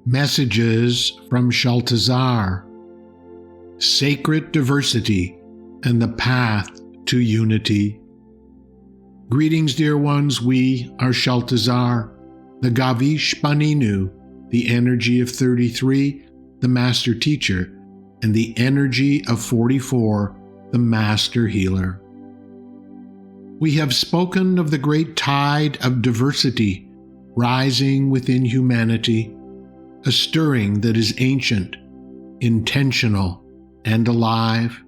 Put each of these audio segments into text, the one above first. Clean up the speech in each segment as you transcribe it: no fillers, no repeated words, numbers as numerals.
Messages from Shaltazar. Sacred diversity and the path to unity. Greetings, dear ones. We are Shaltazar, the Gavish Banenu, the energy of 33, the master teacher, and the energy of 44, the master healer. We have spoken of the great tide of diversity rising within humanity, a stirring that is ancient, intentional, and alive.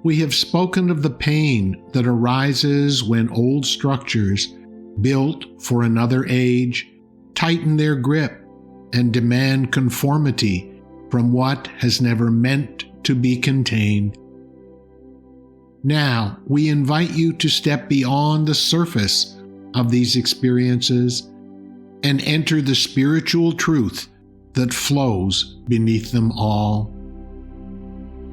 We have spoken of the pain that arises when old structures, built for another age, tighten their grip and demand conformity from what has never meant to be contained. Now, we invite you to step beyond the surface of these experiences and enter the spiritual truth that flows beneath them all.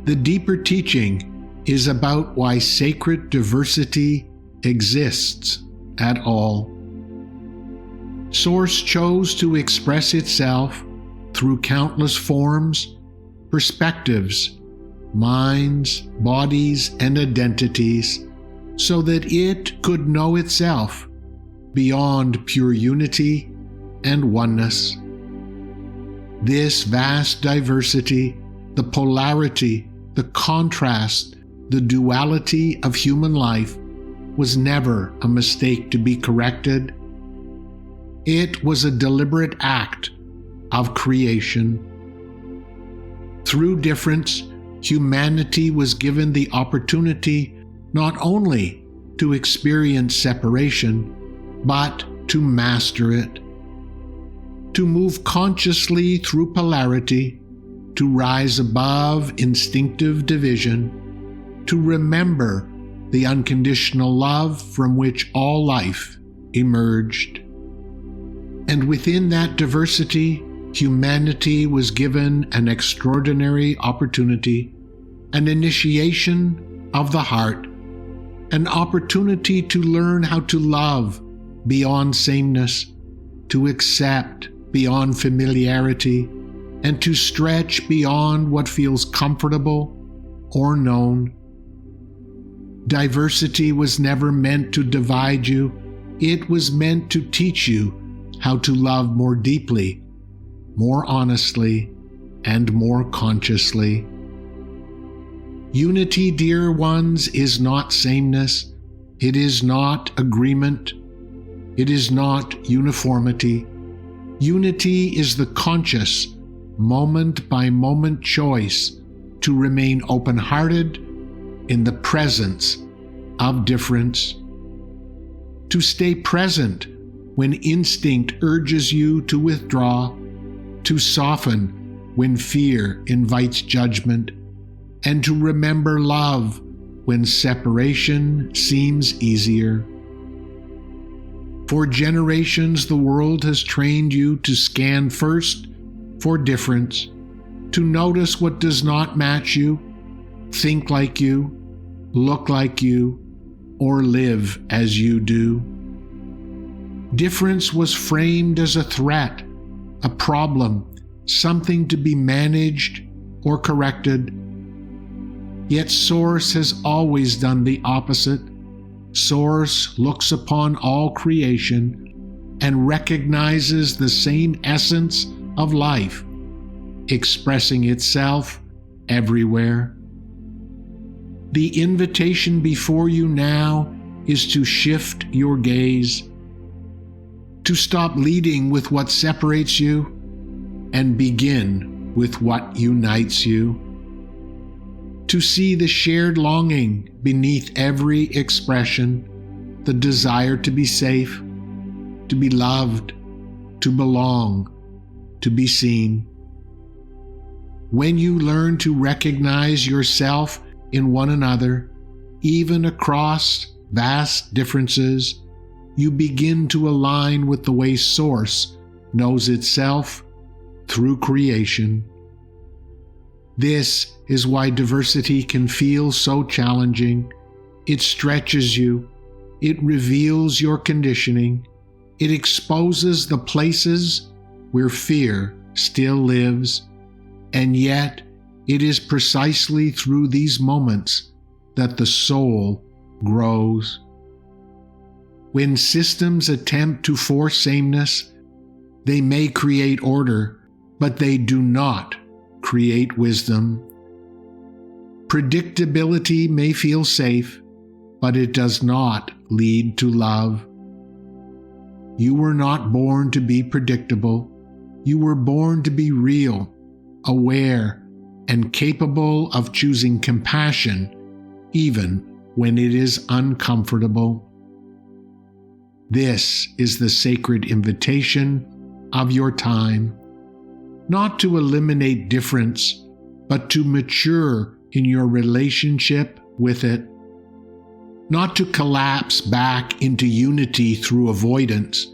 The deeper teaching is about why sacred diversity exists at all. Source chose to express itself through countless forms, perspectives, minds, bodies, and identities, so that it could know itself beyond pure unity and oneness. This vast diversity, the polarity, the contrast, the duality of human life was never a mistake to be corrected. It was a deliberate act of creation. Through difference, humanity was given the opportunity not only to experience separation, but to master it, to move consciously through polarity, to rise above instinctive division, to remember the unconditional love from which all life emerged. And within that diversity, humanity was given an extraordinary opportunity, an initiation of the heart, an opportunity to learn how to love beyond sameness, to accept beyond familiarity, and to stretch beyond what feels comfortable or known. Diversity was never meant to divide you. It was meant to teach you how to love more deeply, more honestly, and more consciously. Unity, dear ones, is not sameness. It is not agreement. It is not uniformity. Unity is the conscious, moment-by-moment choice to remain open-hearted in the presence of difference. To stay present when instinct urges you to withdraw, to soften when fear invites judgment, and to remember love when separation seems easier. For generations, the world has trained you to scan first for difference, to notice what does not match you, think like you, look like you, or live as you do. Difference was framed as a threat, a problem, something to be managed or corrected. Yet Source has always done the opposite. Source looks upon all creation and recognizes the same essence of life, expressing itself everywhere. The invitation before you now is to shift your gaze, to stop leading with what separates you and begin with what unites you, to see the shared longing beneath every expression, the desire to be safe, to be loved, to belong, to be seen. When you learn to recognize yourself in one another, even across vast differences, you begin to align with the way Source knows itself through creation. This is why diversity can feel so challenging. It stretches you. It reveals your conditioning. It exposes the places where fear still lives, and yet it is precisely through these moments that the soul grows. When systems attempt to force sameness, they may create order, but they do not create wisdom. Predictability may feel safe, but it does not lead to love. You were not born to be predictable. You were born to be real, aware, and capable of choosing compassion even when it is uncomfortable. This is the sacred invitation of your time, not to eliminate difference, but to mature in your relationship with it, not to collapse back into unity through avoidance,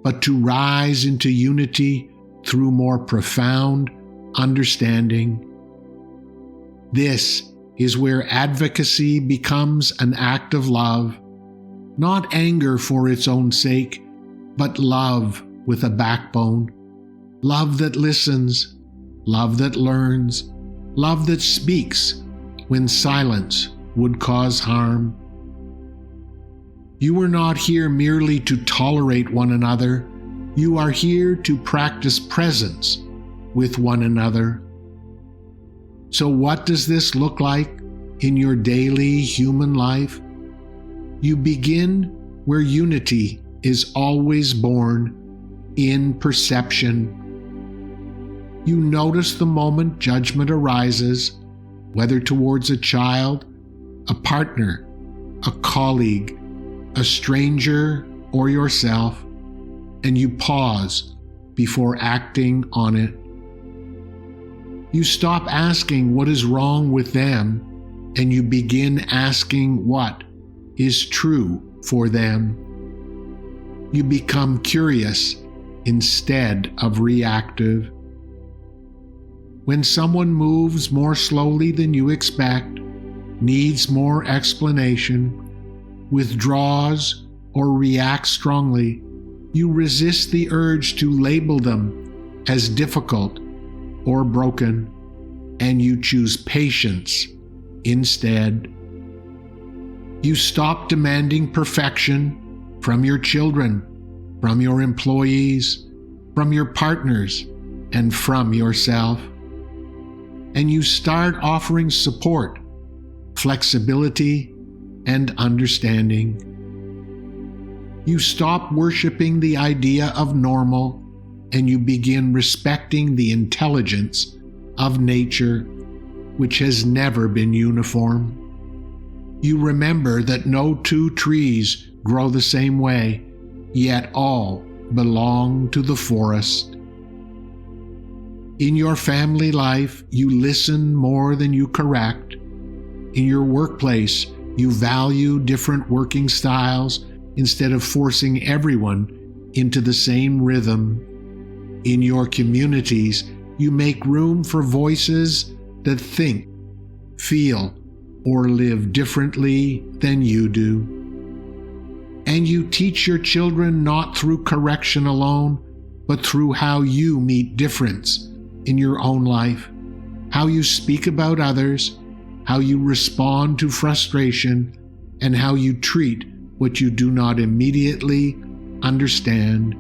but to rise into unity through more profound understanding. This is where advocacy becomes an act of love, not anger for its own sake, but love with a backbone, love that listens, love that learns, love that speaks when silence would cause harm. You are not here merely to tolerate one another. You are here to practice presence with one another. So what does this look like in your daily human life? You begin where unity is always born, in perception. You notice the moment judgment arises, whether towards a child, a partner, a colleague, a stranger, or yourself, and you pause before acting on it. You stop asking what is wrong with them, and you begin asking what is true for them. You become curious instead of reactive. When someone moves more slowly than you expect, needs more explanation, withdraws or reacts strongly, you resist the urge to label them as difficult or broken, and you choose patience instead. You stop demanding perfection from your children, from your employees, from your partners, and from yourself. And you start offering support, flexibility, and understanding. You stop worshiping the idea of normal, and you begin respecting the intelligence of nature, which has never been uniform. You remember that no two trees grow the same way, yet all belong to the forest. In your family life, you listen more than you correct. In your workplace, you value different working styles instead of forcing everyone into the same rhythm. In your communities, you make room for voices that think, feel, or live differently than you do. And you teach your children not through correction alone, but through how you meet difference in your own life, how you speak about others, how you respond to frustration, and how you treat what you do not immediately understand.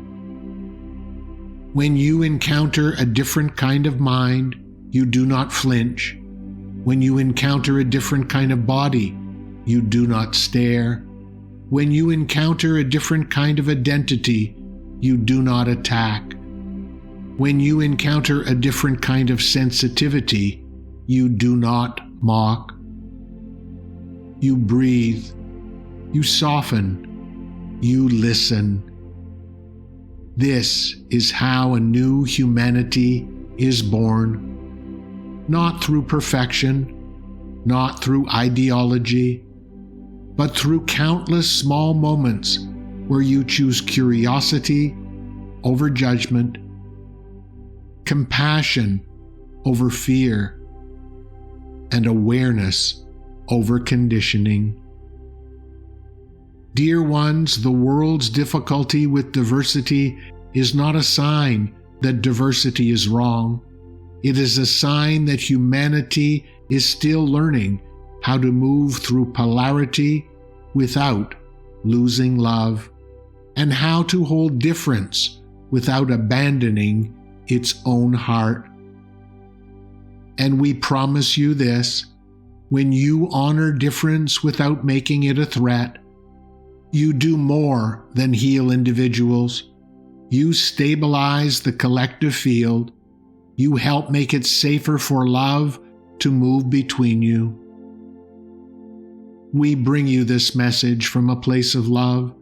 When you encounter a different kind of mind, you do not flinch. When you encounter a different kind of body, you do not stare. When you encounter a different kind of identity, you do not attack. When you encounter a different kind of sensitivity, you do not mock. You breathe. You soften. You listen. This is how a new humanity is born. Not through perfection, not through ideology, but through countless small moments where you choose curiosity over judgment, compassion over fear, and awareness over conditioning. Dear ones, the world's difficulty with diversity is not a sign that diversity is wrong. It is a sign that humanity is still learning how to move through polarity without losing love, and how to hold difference without abandoning its own heart. And we promise you this: when you honor difference without making it a threat, you do more than heal individuals. You stabilize the collective field. You help make it safer for love to move between you. We bring you this message from a place of love.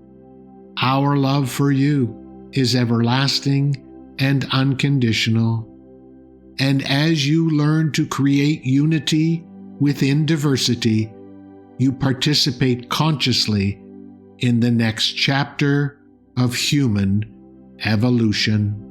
Our love for you is everlasting and unconditional. And as you learn to create unity within diversity, you participate consciously in the next chapter of human evolution.